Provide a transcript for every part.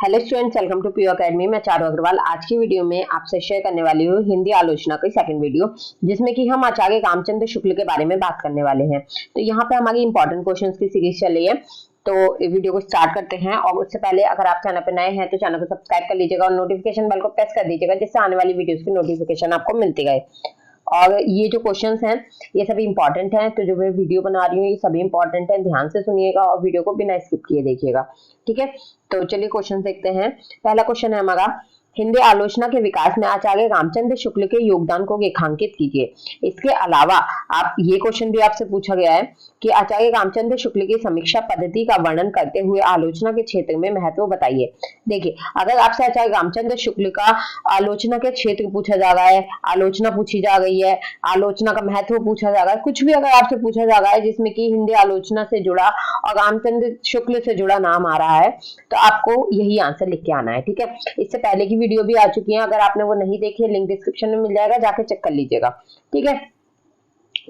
Hello students, welcome to PU academy. मैं चारू अग्रवाल आज की वीडियो में आपसे शेयर करने वाली हूँ हिंदी आलोचना की सेकंड वीडियो, जिसमें कि हम आचार्य कामचंद्र शुक्ल के बारे में बात करने वाले हैं। तो यहाँ पे हमारी इंपॉर्टेंट क्वेश्चंस की सीरीज चल रही है, तो वीडियो को स्टार्ट करते हैं। और उससे पहले अगर आप चैनल पर नए हैं तो चैनल को सब्सक्राइब कर लीजिएगा और नोटिफिकेशन बेल को प्रेस कर दीजिएगा, जिससे आने वाली वीडियोस की नोटिफिकेशन आपको मिलती रहे। और ये जो क्वेश्चंस हैं ये सभी इंपॉर्टेंट हैं, तो जो मैं वीडियो बना रही हूँ ये सभी इंपॉर्टेंट हैं, ध्यान से सुनिएगा और वीडियो को बिना स्किप किए देखिएगा। ठीक है, तो चलिए क्वेश्चन देखते हैं। पहला क्वेश्चन है हमारा, हिंदी आलोचना के विकास में आचार्य रामचंद्र शुक्ल के योगदान को रेखांकित कीजिए। इसके अलावा आप ये क्वेश्चन भी आपसे पूछा गया है कि आचार्य रामचंद्र शुक्ल की समीक्षा पद्धति का वर्णन करते हुए आलोचना के क्षेत्र में महत्व बताइए। देखिए, अगर आपसे आचार्य रामचंद्र शुक्ल का आलोचना के क्षेत्र पूछा जा रहा है, आलोचना पूछी जा रही है, आलोचना का महत्व पूछा जा रहा है, कुछ भी अगर आपसे पूछा जा रहा है जिसमें कि हिंदी आलोचना से जुड़ा और रामचंद्र शुक्ल से जुड़ा नाम आ रहा है, तो आपको यही आंसर लिख के आना है। ठीक है, इससे पहले की वीडियो भी आ चुकी है, अगर आपने वो नहीं देखी है लिंक डिस्क्रिप्शन में मिल जाएगा, जाके चेक कर लीजिएगा। ठीक है,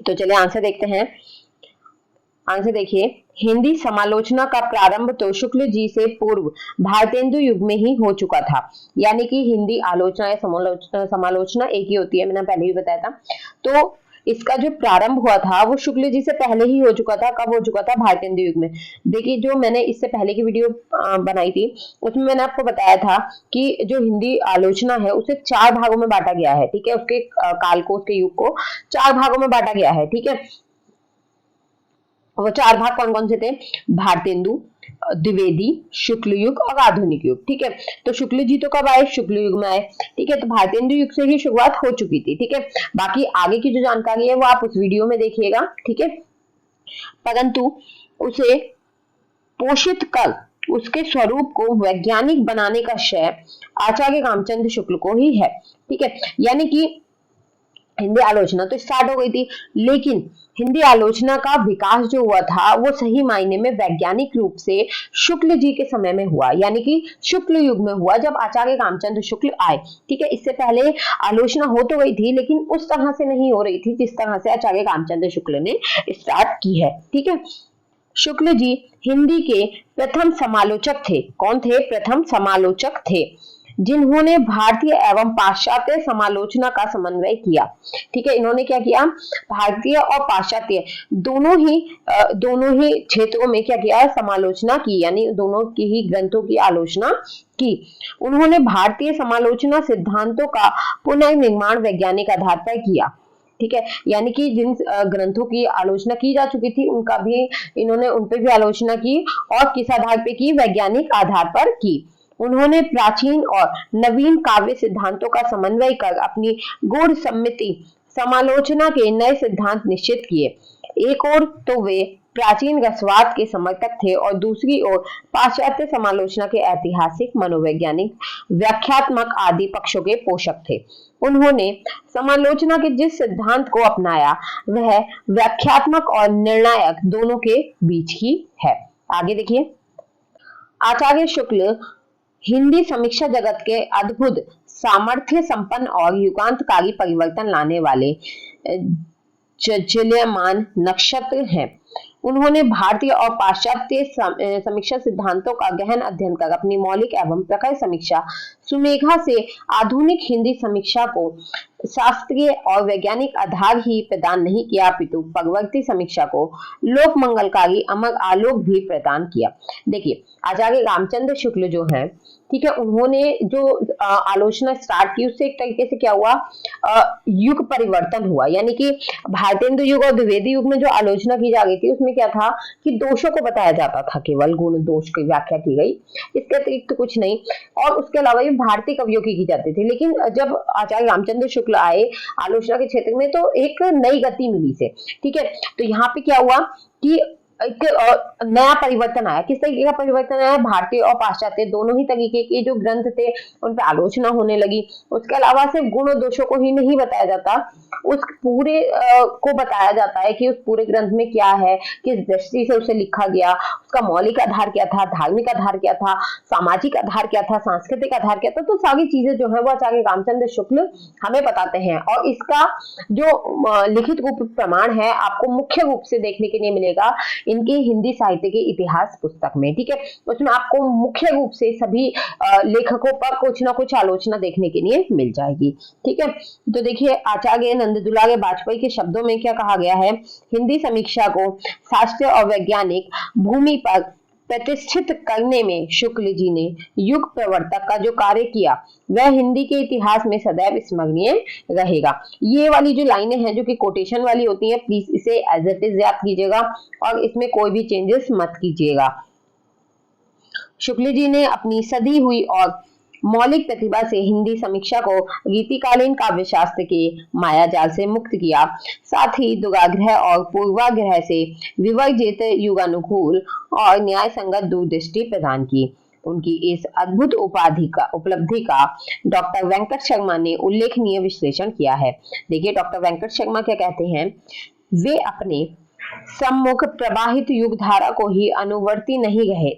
तो चलिए आंसर देखते हैं। आंसर देखिए, हिंदी समालोचना का प्रारंभ तो शुक्ल जी से पूर्व भारतेंदु युग में ही हो चुका था। यानी कि हिंदी आलोचना या समालोचना एक ही होती है, मैंने पहले ही बताया था। तो इसका जो प्रारंभ हुआ था वो शुक्ल जी से पहले ही हो चुका था। कब हो चुका था? भारतेंदु युग में। देखिए, जो मैंने इससे पहले की वीडियो बनाई थी उसमें मैंने आपको बताया था कि जो हिंदी आलोचना है उसे 4 भागों में बांटा गया है। ठीक है, उसके काल को, उसके युग को 4 भागों में बांटा गया है। ठीक है, वो 4 भाग कौन कौन से थे? भारतेंदु, द्विवेदी, शुक्ल युग और आधुनिक युग। ठीक है, तो शुक्ल जी तो कब आए? शुक्ल युग में आए। ठीक है, तो भारतेंदु युग से ही शुरुआत हो चुकी थी। ठीक है, बाकी आगे की जो जानकारी है वो आप उस वीडियो में देखिएगा। ठीक है, परंतु उसे पोषित कर उसके स्वरूप को वैज्ञानिक बनाने का श्रेय आचार्य रामचंद्र शुक्ल को ही है। ठीक है, यानी कि हिंदी आलोचना तो स्टार्ट हो गई थी, लेकिन हिंदी आलोचना का विकास जो हुआ था वो सही मायने में वैज्ञानिक रूप से शुक्ल जी के समय में हुआ, यानी कि शुक्ल युग में हुआ, जब आचार्य रामचंद्र शुक्ल आए। ठीक है, इससे पहले आलोचना हो तो गई थी, लेकिन उस तरह से नहीं हो रही थी जिस तरह से आचार्य रामचंद्र शुक्ल ने स्टार्ट की है। ठीक है, शुक्ल जी हिंदी के प्रथम समालोचक थे। कौन थे? प्रथम समालोचक थे, जिन्होंने भारतीय एवं पाश्चात्य समालोचना का समन्वय किया। ठीक है, इन्होंने क्या किया? भारतीय और पाश्चात्य दोनों ही क्षेत्रों में क्या किया? समालोचना की, यानी दोनों की ही ग्रंथों की आलोचना की। उन्होंने भारतीय समालोचना सिद्धांतों का पुनर्निर्माण वैज्ञानिक आधार पर किया। ठीक है, यानी कि जिन ग्रंथों की आलोचना की जा चुकी थी उनका भी इन्होंने उन पर भी आलोचना की, और किस आधार पर की? वैज्ञानिक आधार पर की। उन्होंने प्राचीन और नवीन काव्य सिद्धांतों का समन्वय कर अपनी गूढ़ सम्मिति समालोचना के नए सिद्धांत निश्चित किए। एक ओर तो वे प्राचीन रसवाद के समर्थक थे और दूसरी ओर पाश्चात्य समालोचना के ऐतिहासिक, मनोवैज्ञानिक, व्याख्यात्मक आदि पक्षों के पोषक थे। उन्होंने समालोचना के जिस सिद्धांत को अपनाया वह व्याख्यात्मक और निर्णायक दोनों के बीच ही है। आगे देखिए, आचार्य शुक्ल हिंदी समीक्षा जगत के अद्भुत सामर्थ्य संपन्न और युगांतकारी परिवर्तन लाने वाले जलयमान नक्षत्र हैं। उन्होंने भारतीय और पाश्चात्य समीक्षा सिद्धांतों का गहन अध्ययन कर अपनी मौलिक एवं प्रखर समीक्षा सुमेधा से आधुनिक हिंदी समीक्षा को शास्त्रीय और वैज्ञानिक आधार ही प्रदान नहीं किया, अपितु भगवती समीक्षा को लोक मंगलकारी अमर आलोक भी प्रदान किया। देखिए, आचार्य रामचंद्र शुक्ल जो हैं, ठीक है, उन्होंने जो आलोचना स्टार्ट की उससे एक तरीके से क्या हुआ? युग परिवर्तन हुआ, यानी कि भारतेंदु युग और द्विवेदी युग में जो आलोचना की जा रही थी उसमें क्या था कि दोषों को बताया जाता था, केवल गुण दोष की व्याख्या की गई, इसके अतिरिक्त तो कुछ नहीं। और उसके अलावा ये भारतीय कवियों की जाती थी। लेकिन जब आचार्य रामचंद्र शुक्ल आए आलोचना के क्षेत्र में तो एक नई गति मिली से। ठीक है, तो यहाँ पे क्या हुआ कि एक नया परिवर्तन आया। किस तरीके का परिवर्तन आया? भारतीय और पाश्चात्य दोनों ही तरीके के जो ग्रंथ थे उन पर आलोचना होने लगी। उसके अलावा सिर्फ गुण और दोषों को ही नहीं बताया जाता, उस पूरे को बताया जाता है कि उस पूरे ग्रंथ में क्या है, किस दृष्टि से उसे लिखा गया, उसका मौलिक आधार क्या था, धार्मिक आधार क्या था, सामाजिक आधार क्या था, सांस्कृतिक आधार क्या था। तो सारी चीजें जो है वो आचार्य रामचंद्र शुक्ल हमें बताते हैं। और इसका जो लिखित रूप प्रमाण है आपको मुख्य रूप से देखने के लिए मिलेगा इनके हिंदी साहित्य के इतिहास पुस्तक में। ठीक है, उसमें आपको मुख्य रूप से सभी लेखकों पर कुछ ना कुछ आलोचना देखने के लिए मिल जाएगी। ठीक है, तो देखिए आचार्य नंद दुलारे बाजपेयी के शब्दों में क्या कहा गया है, हिंदी समीक्षा को शास्त्रीय और वैज्ञानिक भूमि पर प्रतिष्ठित करने में शुक्ल जी ने युग प्रवर्तक का जो कार्य किया वह हिंदी के इतिहास में सदैव स्मरणीय रहेगा। ये वाली जो लाइनें हैं जो कि कोटेशन वाली होती हैं, प्लीज इसे एज इट इज याद कीजिएगा और इसमें कोई भी चेंजेस मत कीजिएगा। शुक्ल जी ने अपनी सदी हुई और मौलिक प्रतिभा से हिंदी समीक्षा को रीतिकालीन काव्य शास्त्र के माया जाल से मुक्त किया, साथ ही दुराग्रह और पूर्वाग्रह से विवर्जित युगानुकूल और न्याय संगत दूरदृष्टि प्रदान की। उनकी इस अद्भुत उपलब्धि का डॉक्टर वेंकट शर्मा ने उल्लेखनीय विश्लेषण किया है। देखिए डॉक्टर वेंकट शर्मा क्या कहते हैं, वे अपने सम्मुख प्रवाहित युग धारा को ही अनुवर्ती नहीं रहे,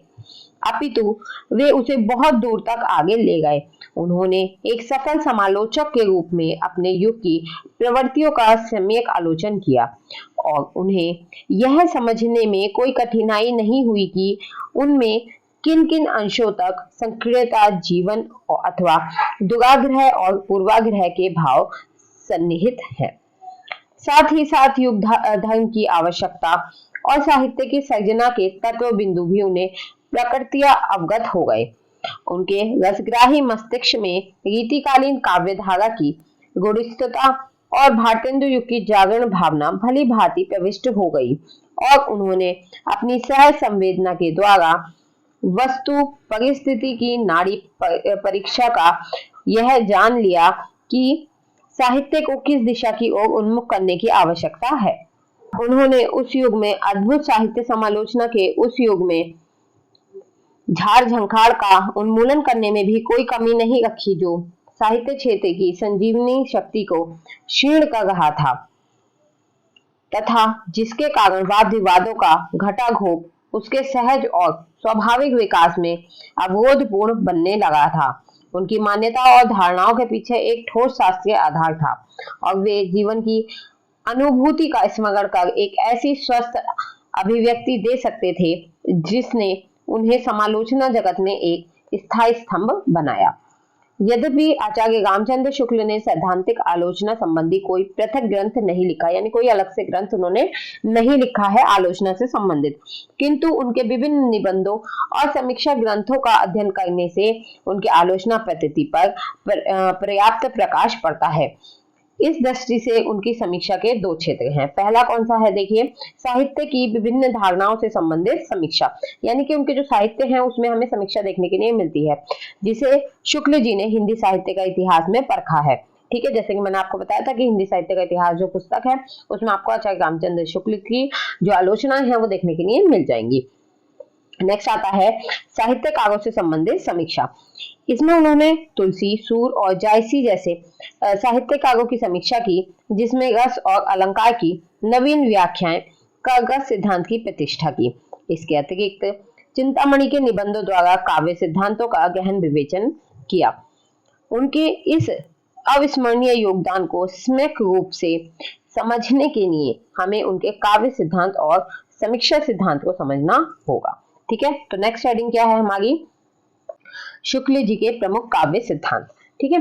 अपितु वे उसे बहुत दूर तक आगे ले गए। उन्होंने एक सफल समालोचक के रूप में अपने युग की प्रवृत्तियों का सम्यक आलोचन किया और उन्हें यह समझने में कोई कठिनाई नहीं हुई कि उनमें किन किन अंशों तक संकीर्णता, जीवन अथवा दुराग्रह और पूर्वाग्रह के भाव सन्निहित है। साथ ही साथ युग धर्म की आवश्यकता और साहित्य की सर्जना के तत्व बिंदु भी उन्हें प्रकृतिया अवगत हो गए। उनके रसग्राही मस्तिष्क में रीतिकालीन काव्य धारा की गुणस्तता और भारतेंदु युग की जागरण भावना भली भांति प्रविष्ट हो गई और उन्होंने अपनी सहज संवेदना के द्वारा वस्तु परिस्थिति की नाड़ी परीक्षा का यह जान लिया कि साहित्य को किस दिशा की ओर उन्मुख करने की आवश्यकता है। उन्होंने उस युग में अद्भुत साहित्य समालोचना के उस युग में झाड़ झंखाड़ का उन्मूलन करने में भी कोई कमी नहीं रखी जो साहित्य क्षेत्र की संजीवनी शक्ति को क्षीण कर रहा था तथा जिसके कारण वाद विवादों का घटा घोप उसके सहज और स्वाभाविक विकास में अवरोधपूर्ण बनने लगा था। उनकी मान्यता और धारणाओं के पीछे एक ठोस शास्त्रीय आधार था और वे जीवन की अनुभूति का स्मरण कर एक ऐसी स्वस्थ अभिव्यक्ति दे सकते थे जिसने उन्हें समालोचना जगत में एक स्थायी स्तंभ बनाया। यद्यपि आचार्य रामचंद्र शुक्ल ने सैद्धांतिक आलोचना संबंधी कोई पृथक ग्रंथ नहीं लिखा, यानी कोई अलग से ग्रंथ उन्होंने नहीं लिखा है आलोचना से संबंधित, किंतु उनके विभिन्न निबंधों और समीक्षा ग्रंथों का अध्ययन करने से उनकी आलोचना पद्धति पर पर्याप्त प्रकाश पड़ता है। इस दृष्टि से उनकी समीक्षा के दो क्षेत्र हैं। पहला कौन सा है, देखिए साहित्य की विभिन्न धारणाओं से संबंधित समीक्षा, यानी कि उनके जो साहित्य हैं उसमें हमें समीक्षा देखने के लिए मिलती है जिसे शुक्ल जी ने हिंदी साहित्य का इतिहास में परखा है। ठीक है, जैसे कि मैंने आपको बताया था कि हिंदी साहित्य का इतिहास जो पुस्तक है उसमें आपको आचार्य रामचंद्र शुक्ल की जो आलोचना है वो देखने के लिए मिल जाएंगी। नेक्स्ट आता है साहित्यकारों से संबंधित समीक्षा। इसमें उन्होंने तुलसी, सूर और जायसी जैसे साहित्यकारों की समीक्षा की जिसमें रस और अलंकार की नवीन व्याख्याएं कर रस सिद्धांत की प्रतिष्ठा की। इसके अतिरिक्त चिंतामणि के निबंधों द्वारा काव्य सिद्धांतों का गहन विवेचन किया। उनके इस अविस्मरणीय योगदान को सम्यक रूप से समझने के लिए हमें उनके काव्य सिद्धांत और समीक्षा सिद्धांत को समझना होगा। ठीक है, तो नेक्स्ट हेडिंग क्या है हमारी, शुक्ल जी के प्रमुख काव्य सिद्धांत। ठीक है,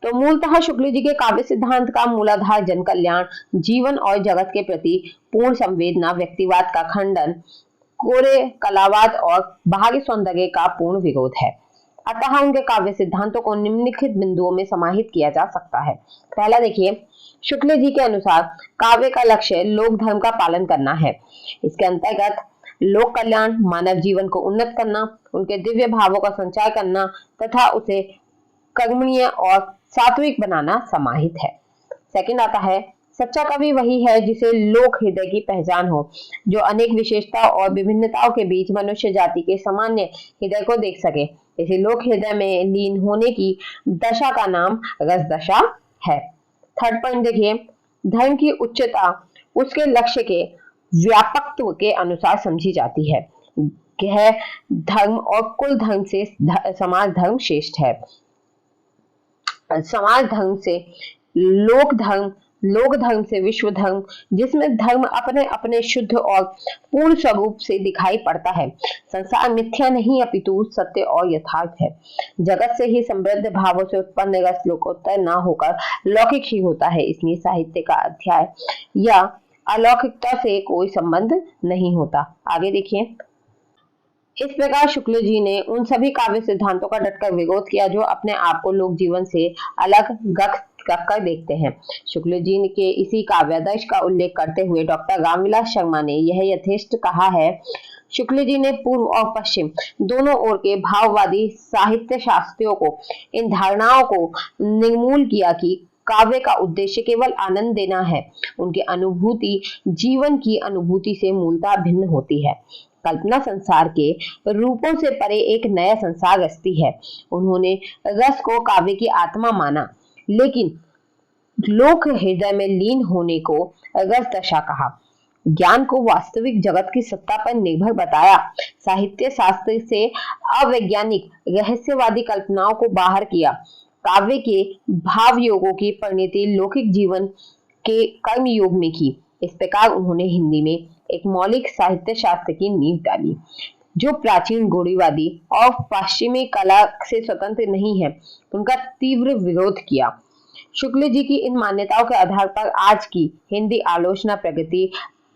तो मूलतः शुक्ल जी के काव्य सिद्धांत का मूलाधार जन कल्याण, जीवन और जगत के प्रति पूर्ण संवेदना, व्यक्तिवाद का खंडन, कोरे कलावाद और बाहरी सौंदर्य का पूर्ण विरोध है। अतः उनके काव्य सिद्धांतों को निम्नलिखित बिंदुओं में समाहित किया जा सकता है। पहला देखिए, शुक्ल जी के अनुसार काव्य का लक्ष्य लोक धर्म का पालन करना है। इसके अंतर्गत लोक कल्याण, मानव जीवन को उन्नत करना, उनके दिव्य भावों का संचार करना तथा उसे कर्मणीय और सात्विक बनाना समाहित है। सेकंड आता है, सच्चा कवि वही है जिसे लोक हृदय की पहचान हो, जो अनेक विशेषता और विभिन्नताओं के बीच मनुष्य जाति के सामान्य हृदय को देख सके। इसे लोक हृदय में लीन होने की दशा का नाम रस दशा है। थर्ड पॉइंट देखिए, धर्म की उच्चता उसके लक्ष्य के व्यापकत्व के अनुसार समझी जाती है। यह धर्म और कुल धर्म से समाज धर्म श्रेष्ठ है। समाज धर्म से लोक धर्म लोक धर्म से विश्व धर्म, जिसमें धर्म अपने अपने शुद्ध और पूर्ण स्वरूप से दिखाई पड़ता है। संसार मिथ्या नहीं अपितु सत्य और यथार्थ है। जगत से ही समृद्ध भावों से उत्पन्न रस लोकोत्तर न होकर लौकिक ही होता है, इसलिए साहित्य का अध्याय या अलौकिकता से कोई संबंध नहीं होता। आगे देखिए। इस प्रकार शुक्ल जी ने उन सभी काव्य सिद्धांतों का डटकर विरोध किया जो अपने आप को लोक जीवन से अलग रख कर देखते हैं। शुक्ल जी के इसी काव्यादर्श का उल्लेख करते हुए डॉक्टर रामविलास शर्मा ने यह यथेष्ट कहा है। शुक्ल जी ने पूर्व और पश्चिम दोनों ओर के भाववादी साहित्य शास्त्रियों को इन धारणाओं को निर्मूल किया कि काव्य का उद्देश्य केवल आनंद देना है। उनकी अनुभूति जीवन की अनुभूति से मूलतः भिन्न होती है। कल्पना संसार के रूपों से परे एक नया संसार रचती है। उन्होंने रस को काव्य की आत्मा माना, लेकिन लोक हृदय में लीन होने को रस दशा कहा। ज्ञान को वास्तविक जगत की सत्ता पर निर्भर बताया। साहित्य शास्त्र से अवैज्ञानिक रहस्यवादी कल्पनाओं को बाहर किया। काव्य के भाव योगों की परिणति लौकिक जीवन के कर्म योग में की। इस प्रकार उन्होंने हिंदी में एक मौलिक साहित्य शास्त्र की नींव डाली जो प्राचीन गौड़ीवादी और पश्चिमी कला से स्वतंत्र नहीं है। उनका तीव्र विरोध किया। शुक्ल जी की इन मान्यताओं के आधार पर आज की हिंदी आलोचना प्रगति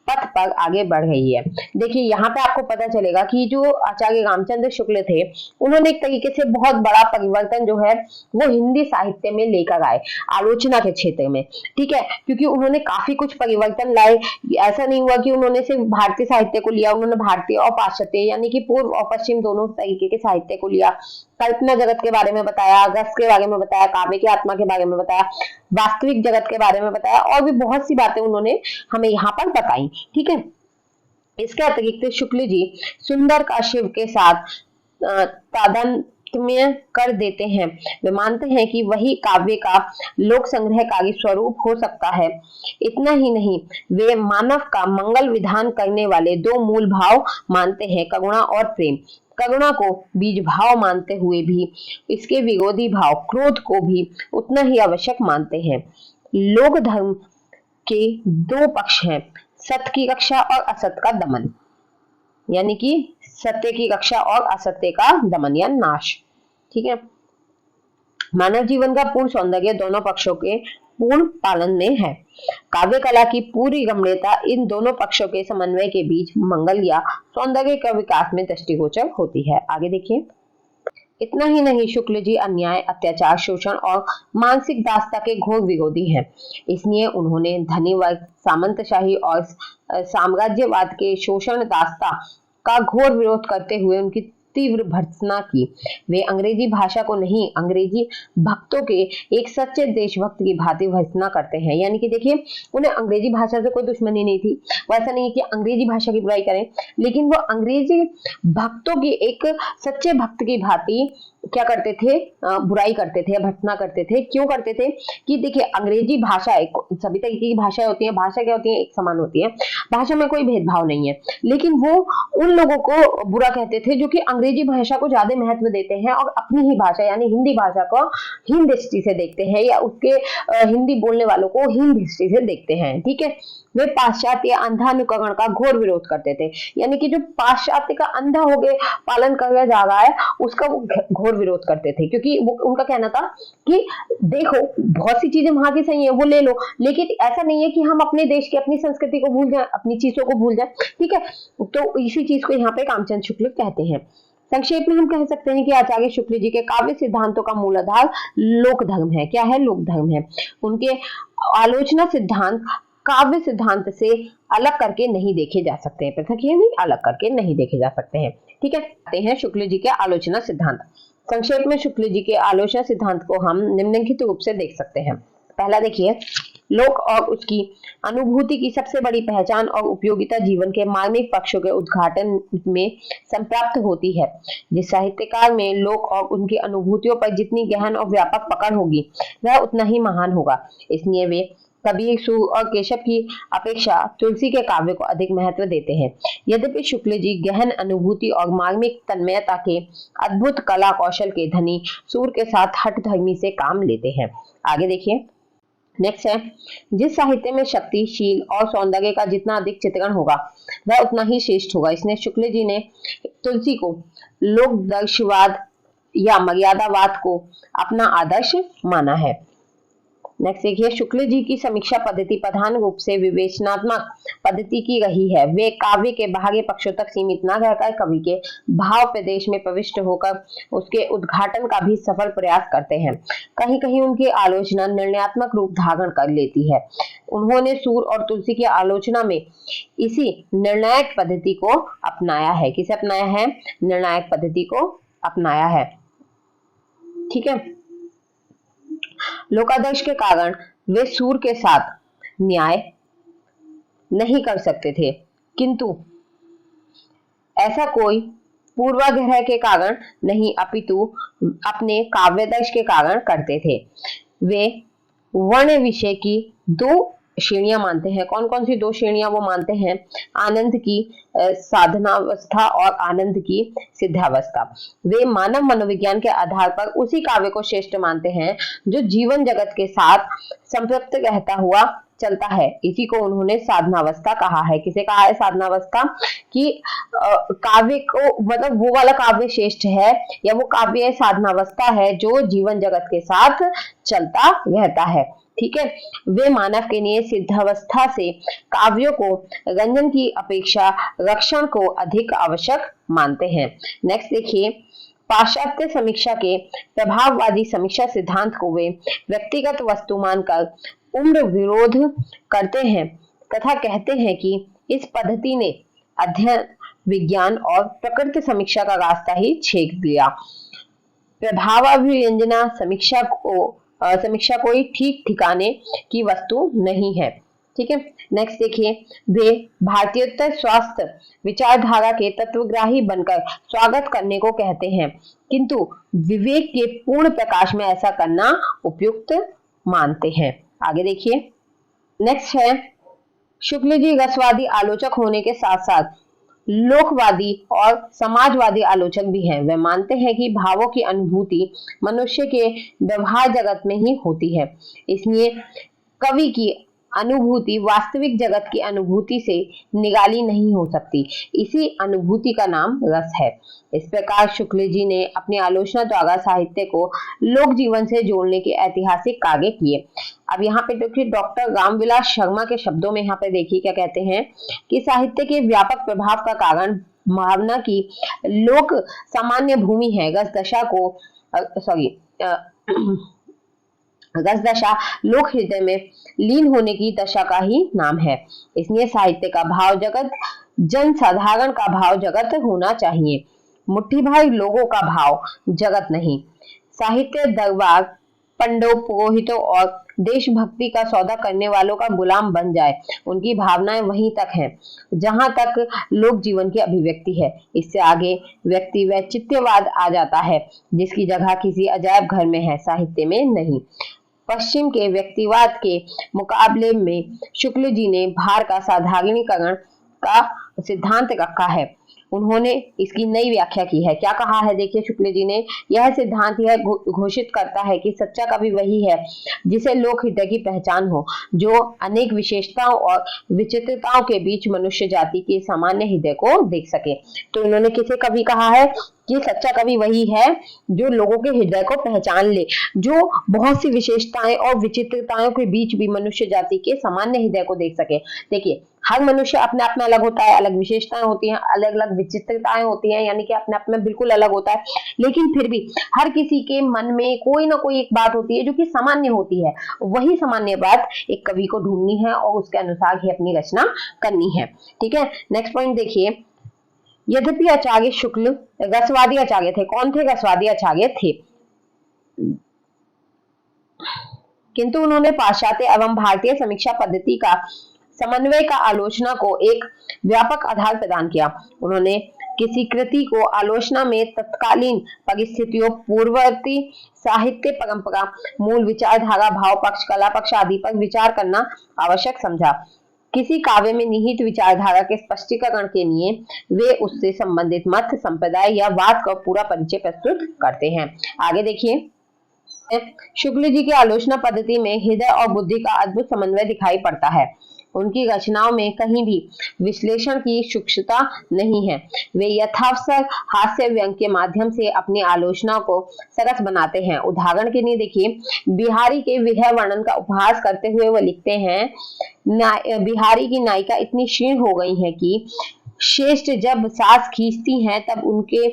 पथ पर आगे बढ़ रही है। देखिए यहाँ पे आपको पता चलेगा कि जो आचार्य रामचंद्र शुक्ल थे, उन्होंने एक तरीके से बहुत बड़ा परिवर्तन जो है वो हिंदी साहित्य में लेकर आए, आलोचना के क्षेत्र में। ठीक है, क्योंकि उन्होंने काफी कुछ परिवर्तन लाए। ऐसा नहीं हुआ कि उन्होंने सिर्फ भारतीय साहित्य को लिया, उन्होंने भारतीय और पाश्चात्य यानी कि पूर्व और पश्चिम दोनों तरीके के साहित्य को लिया। कल्पना जगत के बारे में बताया, रस के बारे में बताया, काव्य की आत्मा के बारे में बताया, वास्तविक जगत के बारे में बताया और भी बहुत सी बातें उन्होंने हमें यहाँ पर बताई। ठीक है, इसके अतिरिक्त शुक्ल जी सुंदर का शिव के साथ तादात्म्य कर देते हैं। वे मानते हैं कि वही काव्य का लोक संग्रहकारी स्वरूप हो सकता है। इतना ही नहीं, वे मानव का मंगल विधान करने वाले दो मूल भाव मानते हैं, करुणा और प्रेम। करुणा को बीज भाव मानते हुए भी इसके विरोधी भाव क्रोध को भी उतना ही आवश्यक मानते हैं। लोक धर्म के दो पक्ष हैं, सत्य की रक्षा और असत्य का दमन, यानी कि सत्य की रक्षा और असत्य का दमन या नाश। ठीक है, मानव जीवन का पूर्ण सौंदर्य दोनों पक्षों के पूर्ण पालन में है। काव्य कला की पूरी गम्यता इन दोनों पक्षों के समन्वय के बीच मंगल या सौंदर्य के विकास में दृष्टिगोचर होती है। आगे देखिए। इतना ही नहीं, शुक्ल जी अन्याय, अत्याचार, शोषण और मानसिक दासता के घोर विरोधी हैं। इसलिए उन्होंने धनी वर्ग, सामंतशाही और साम्राज्यवाद के शोषण दासता का घोर विरोध करते हुए उनकी तीव्र भर्त्सना की। वे अंग्रेजी भाषा को नहीं, अंग्रेजी भक्तों के एक सच्चे देशभक्त की भांति भर्त्सना करते हैं। यानी कि देखिए, उन्हें अंग्रेजी भाषा से कोई दुश्मनी नहीं थी। वो ऐसा नहीं है कि अंग्रेजी भाषा की बुराई करें, लेकिन वो अंग्रेजी भक्तों की एक सच्चे भक्त की भांति क्या करते थे, बुराई करते थे, भर्त्सना करते थे। क्यों करते थे कि देखिए, अंग्रेजी भाषा एक सभी तरीके की भाषाएं होती हैं। भाषा क्या होती है, एक समान होती है, भाषा में कोई भेदभाव नहीं है। लेकिन वो उन लोगों को बुरा कहते थे जो कि अंग्रेजी भाषा को ज्यादा महत्व देते हैं और अपनी ही भाषा यानी हिंदी भाषा को हीन दृष्टि से देखते हैं, या उसके हिंदी बोलने वालों को हीन दृष्टि से देखते हैं। ठीक है, वे पाश्चात्य अंधानुकरण का घोर विरोध करते थे। यानी कि जो पाश्चात्य का अंधा हो गए पालन किया जा रहा है उसका वो घोर विरोध करते थे, क्योंकि वो उनका कहना था कि देखो बहुत सी चीजें वहां की सही है, वो ले लो, लेकिन ऐसा नहीं है कि हम अपने देश की अपनी संस्कृति को भूल जाएं, अपनी चीजों को भूल जाएं। ठीक है, तो इसी चीज को यहाँ पे कामचंद शुक्ल कहते हैं। संक्षेप में हम कह सकते हैं कि आचार्य शुक्ल जी के काव्य सिद्धांतों का मूल आधार लोक धर्म है। क्या है? लोक धर्म है। उनके आलोचना सिद्धांत काव्य सिद्धांत से अलग करके नहीं देखे जा सकते हैं, पृथक ही नहीं, अलग करके नहीं देखे जा सकते हैं। ठीक है, आते हैं शुक्ल जी के आलोचना सिद्धांत। संक्षेप में शुक्ल जी के आलोचना सिद्धांत को हम निम्नलिखित रूप से देख सकते हैं। पहला देखिए, लोक और उसकी अनुभूति की सबसे बड़ी पहचान और उपयोगिता जीवन के मार्मिक पक्षों के उद्घाटन में संप्राप्त होती है। जिस साहित्यकार में लोक और उनकी अनुभूतियों पर जितनी गहन और व्यापक पकड़ होगी वह उतना ही महान होगा। इसलिए वे कबीर, सूर और केशव की अपेक्षा तुलसी के काव्य को अधिक महत्व देते हैं। यद्यपि शुक्ल जी गहन अनुभूति और मार्मिक तन्मयता के अद्भुत कला कौशल के धनी, सूर के साथ हठ धर्मी से काम लेते हैं। आगे देखिए। नेक्स्ट है, जिस साहित्य में शक्तिशील और सौंदर्य का जितना अधिक चित्रण होगा वह उतना ही श्रेष्ठ होगा। इसने शुक्ल जी ने तुलसी को लोकदर्शवाद या मर्यादावाद को अपना आदर्श माना है। नेक्स्ट देखिए, शुक्ल जी की समीक्षा पद्धति प्रधान रूप से विवेचनात्मक पद्धति की रही है। वे काव्य के बाहरी पक्षों तक सीमित न रहकर कवि के भाव प्रदेश में प्रविष्ट होकर उसके उद्घाटन का भी सफल प्रयास करते हैं। कहीं कहीं उनकी आलोचना निर्णयात्मक रूप धारण कर लेती है। उन्होंने सूर और तुलसी की आलोचना में इसी निर्णायक पद्धति को अपनाया है। किसे अपनाया है? निर्णायक पद्धति को अपनाया है। ठीक है। लोकादर्श के कारण वे सूर के साथ न्याय नहीं कर सकते थे, किंतु ऐसा कोई पूर्वाग्रह के कारण नहीं, अपितु अपने काव्यदर्श के कारण करते थे। वे वर्ण विषय की दो श्रेणियां मानते हैं। कौन कौन सी दो श्रेणियां वो मानते हैं? आनंद की साधनावस्था और आनंद की सिद्धावस्था। वे मानव मनोविज्ञान के आधार पर उसी काव्य को श्रेष्ठ मानते हैं जो जीवन जगत के साथ संपृक्त रहता हुआ चलता है। इसी को उन्होंने साधनावस्था कहा है। किसे कहा है साधनावस्था? कि काव्य को, मतलब वो वाला काव्य श्रेष्ठ है या वो काव्य साधनावस्था है जो जीवन जगत के साथ चलता रहता है। ठीक है। वे मानव के लिए सिद्धावस्था से काव्यों को रंजन की अपेक्षा रक्षण को अधिक आवश्यक मानते हैं। नेक्स्ट देखिए, पाश्चात्य समीक्षा के प्रभाववादी समीक्षा सिद्धांत को वे व्यक्तिगत वस्तु मानकर उम्र विरोध करते हैं तथा कहते हैं कि इस पद्धति ने अध्ययन, विज्ञान और प्रकृति समीक्षा का रास्ता ही छेद दिया। प्रभावाभिव्यंजना समीक्षा कोई ठीक ठिकाने की वस्तु नहीं है। ठीक है। नेक्स्ट देखिए, वे भारतीयोत्तर स्वास्थ्य विचारधारा के तत्वग्राही बनकर स्वागत करने को कहते हैं, किंतु विवेक के पूर्ण प्रकाश में ऐसा करना उपयुक्त मानते हैं। आगे देखिए, नेक्स्ट है, शुक्ल जी रसवादी आलोचक होने के साथ साथ लोकवादी और समाजवादी आलोचक भी हैं। वे मानते हैं कि भावों की अनुभूति मनुष्य के व्यवहार जगत में ही होती है, इसलिए कवि की अनुभूति वास्तविक जगत की अनुभूति से निराली नहीं हो सकती। इसी अनुभूति का नाम रस है। इस प्रकार शुक्ल जी ने अपनी आलोचना द्वारा साहित्य को लोक जीवन से जोड़ने के ऐतिहासिक कार्य किए। अब यहाँ पे देखिए, डॉक्टर रामविलास शर्मा के शब्दों में यहाँ पे देखिए क्या कहते हैं कि साहित्य के व्यापक प्रभाव का कारण भावना की लोक सामान्य भूमि है। रस दशा लोक हृदय में लीन होने की दशा का ही नाम है। इसलिए साहित्य का भाव जगत जन साधारण का भाव जगत होना चाहिए, मुट्ठी भर लोगों का भाव जगत नहीं। साहित्य दरबार पंडों, पुरोहितों और देशभक्ति का सौदा करने वालों का गुलाम बन जाए। उनकी भावनाएं वहीं तक हैं जहां तक लोक जीवन की अभिव्यक्ति है। इससे आगे व्यक्ति वैचित्यवाद आ जाता है जिसकी जगह किसी अजायब घर में है, साहित्य में नहीं। पश्चिम के व्यक्तिवाद के मुकाबले में शुक्ल जी ने भार का साधारणीकरण का सिद्धांत रखा है। उन्होंने इसकी नई व्याख्या की है। क्या कहा है? देखिए, शुक्ल जी ने यह सिद्धांत यह घोषित करता है कि सच्चा कवि वही है जिसे लोक हृदय की पहचान हो, जो अनेक विशेषताओं और विचित्रताओं के बीच मनुष्य जाति के सामान्य हृदय को देख सके। तो इन्होंने किसे कवि कहा है कि सच्चा कवि वही है जो लोगों के हृदय को पहचान ले, जो बहुत सी विशेषताएं और विचित्रताओं के बीच भी मनुष्य जाति के सामान्य हृदय को देख सके। देखिए, हर मनुष्य अपने आप में अलग होता है, अलग विशेषताएं होती हैं, अलग अलग विचित्रताएं होती हैं, यानी कि अपने आप में बिल्कुल अलग होता है, लेकिन फिर भी हर किसी के मन में कोई ना कोई एक बात होती है जो कि सामान्य होती है। वही सामान्य बात एक कवि को ढूंढनी है और उसके अनुसार ही अपनी रचना करनी है। ठीक है। नेक्स्ट पॉइंट देखिए, यद्यपि आचार्य शुक्ल रसवादी आचार्य थे। कौन थे? रसवादी आचार्य थे, किंतु उन्होंने पाश्चात्य एवं भारतीय समीक्षा पद्धति का समन्वय का आलोचना को एक व्यापक आधार प्रदान किया। उन्होंने किसी कृति को आलोचना में तत्कालीन परिस्थितियों, पूर्ववर्ती साहित्य परंपरा, मूल विचारधारा, भाव पक्ष, कला पक्ष आदि पर विचार करना आवश्यक समझा। किसी काव्य में निहित विचारधारा के स्पष्टीकरण के लिए वे उससे संबंधित मत, संप्रदाय या वाद का पूरा परिचय प्रस्तुत करते हैं। आगे देखिए, शुक्ल जी की आलोचना पद्धति में हृदय और बुद्धि का अद्भुत समन्वय दिखाई पड़ता है। उनकी रचनाओं में कहीं भी विश्लेषण की सूक्ष्मता नहीं है। वे यथावसर हास्य व्यंग के माध्यम से अपनी आलोचना को सरस बनाते हैं। उदाहरण के लिए देखिए, बिहारी के विरह वर्णन का उपहास करते हुए वो लिखते हैं, बिहारी की नायिका इतनी क्षीण हो गई है कि श्रेष्ठ जब सांस खींचती हैं तब उनके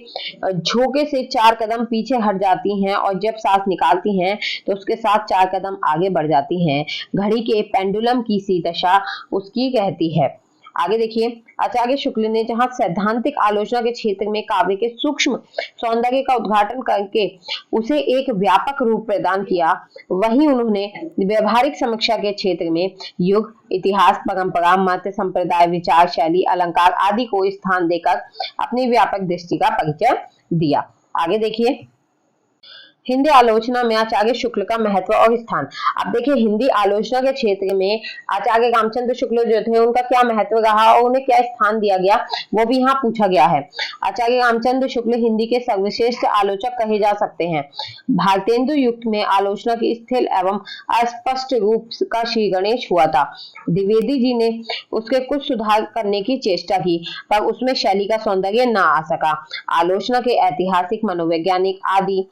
झोंके से 4 कदम पीछे हट जाती हैं और जब सांस निकालती हैं तो उसके साथ 4 कदम आगे बढ़ जाती हैं। घड़ी के पेंडुलम की सी दशा उसकी कहती है। आगे देखिए, आचार्य शुक्ल ने जहां सैद्धांतिक आलोचना के क्षेत्र में काव्य के सूक्ष्म सौंदर्य का उद्घाटन करके उसे एक व्यापक रूप प्रदान किया, वहीं उन्होंने व्यवहारिक समीक्षा के क्षेत्र में युग, इतिहास, परंपरा, मत, संप्रदाय, विचार शैली, अलंकार आदि को स्थान देकर अपनी व्यापक दृष्टि का परिचय दिया। आगे देखिए, हिंदी आलोचना में आचार्य शुक्ल का महत्व और स्थान। अब देखिए, हिंदी आलोचना के क्षेत्र में आचार्य रामचंद्र शुक्ल जो थे उनका क्या महत्व रहा और उन्हें क्या स्थान दिया गया, वो भी यहाँ पूछा गया है। आचार्य रामचंद्र शुक्ल हिंदी के सर्वश्रेष्ठ आलोचक कहे जा सकते हैं। भारतेंदु युग में आलोचना की स्थिर एवं अस्पष्ट रूप का श्री गणेश हुआ था। द्विवेदी जी ने उसके कुछ सुधार करने की चेष्टा की, पर उसमें शैली का सौंदर्य न आ सका। आलोचना के ऐतिहासिक, मनोवैज्ञानिक आदि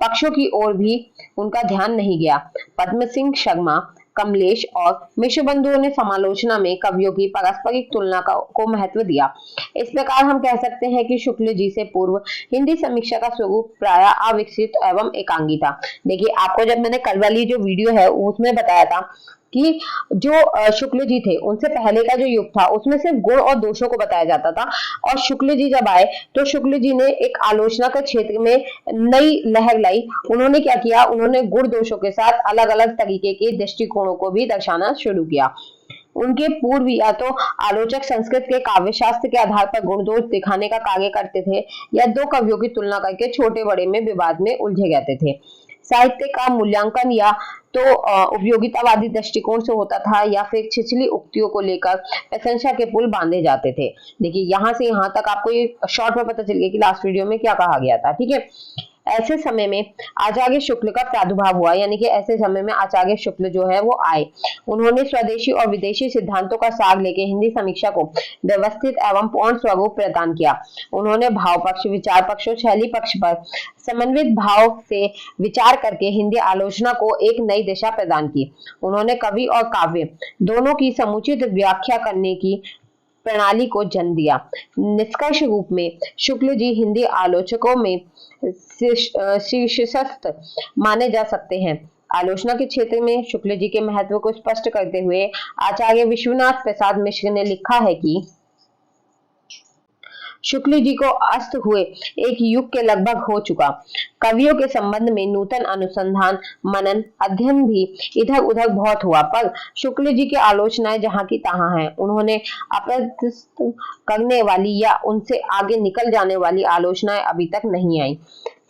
पक्षों की ओर भी उनका ध्यान नहीं गया। पद्म सिंह शर्मा, कमलेश और मिश्र बंधुओं ने समालोचना में कवियों की पारस्परिक तुलना को महत्व दिया। इस प्रकार हम कह सकते हैं कि शुक्ल जी से पूर्व हिंदी समीक्षा का स्वरूप प्रायः अविकसित एवं एकांगी था। देखिए, आपको जब मैंने कल वाली जो वीडियो है उसमें बताया था कि जो शुक्ल जी थे उनसे पहले का जो युग था उसमें सिर्फ गुण और दोषों को बताया जाता था, और शुक्ल जी जब आए तो शुक्ल जी ने एक आलोचना के क्षेत्र में नई लहर लाई। उन्होंने क्या किया, उन्होंने गुण दोषों के साथ अलग अलग तरीके के दृष्टिकोणों को भी दर्शाना शुरू किया। उनके पूर्व या तो आलोचक संस्कृत के काव्य शास्त्र के आधार पर गुण दोष दिखाने का कार्य करते थे, या दो कवियों की तुलना करके छोटे बड़े में विवाद में उलझे रहते थे। साहित्य का मूल्यांकन या तो उपयोगितावादी दृष्टिकोण से होता था, या फिर छिछली उक्तियों को लेकर प्रशंसा के पुल बांधे जाते थे। देखिए, यहाँ से यहाँ तक आपको ये शॉर्ट में पता चल गया कि लास्ट वीडियो में क्या कहा गया था। ठीक है, ऐसे समय में आचार्य शुक्ल का प्रादुर्भाव हुआ, यानी कि ऐसे समय में आचार्य शुक्ल जो है वो आए। उन्होंने स्वदेशी और विदेशी सिद्धांतों का सार लेके हिंदी समीक्षा को व्यवस्थित एवं पूर्ण स्वरूप प्रदान किया। उन्होंने भाव पक्ष, विचार पक्ष और शैली पक्ष पर समन्वित भाव से विचार करके हिंदी आलोचना को एक नई दिशा प्रदान की। उन्होंने कवि और काव्य दोनों की समुचित व्याख्या करने की प्रणाली को जन्म दिया। निष्कर्ष रूप में शुक्ल जी हिंदी आलोचकों में शीर्षस्थ माने जा सकते हैं। आलोचना के क्षेत्र में शुक्ल जी के महत्व को स्पष्ट करते हुए आचार्य विश्वनाथ प्रसाद मिश्र ने लिखा है कि शुक्ल जी को अस्त हुए एक युग के लगभग हो चुका। कवियों के संबंध में नूतन अनुसंधान, मनन, अध्ययन भी इधर उधर बहुत हुआ, पर शुक्ल जी की आलोचनाएं जहां की तहां हैं। उन्होंने अप्रतिष्ठ करने वाली या उनसे आगे निकल जाने वाली आलोचनाएं अभी तक नहीं आई।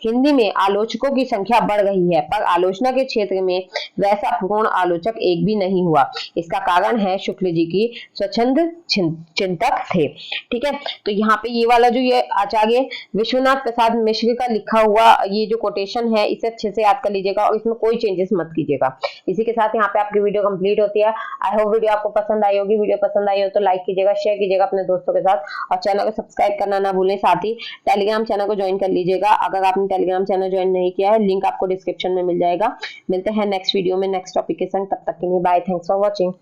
हिंदी में आलोचकों की संख्या बढ़ रही है, पर आलोचना के क्षेत्र में वैसा पूर्ण आलोचक एक भी नहीं हुआ। इसका कारण है शुक्ल जी की स्वच्छंद चिंतक थे। ठीक है, तो यहाँ पे ये वाला जो ये आचार्य विश्वनाथ प्रसाद मिश्र का लिखा हुआ ये जो कोटेशन है, इसे अच्छे से याद कर लीजिएगा और इसमें कोई चेंजेस मत कीजिएगा। इसी के साथ यहाँ पे आपकी वीडियो कंप्लीट होती है। आई होप वीडियो आपको पसंद आई होगी। वीडियो पसंद आई हो तो लाइक कीजिएगा, शेयर कीजिएगा अपने दोस्तों के साथ, और चैनल को सब्सक्राइब करना ना भूलें। साथ ही टेलीग्राम चैनल को ज्वाइन कर लीजिएगा। अगर आपने टेलीग्राम चैनल ज्वाइन नहीं किया है, लिंक आपको डिस्क्रिप्शन में मिल जाएगा। मिलते हैं नेक्स्ट वीडियो में नेक्स्ट टॉपिक के संग। तब तक के लिए बाय, थैंक्स फॉर वॉचिंग।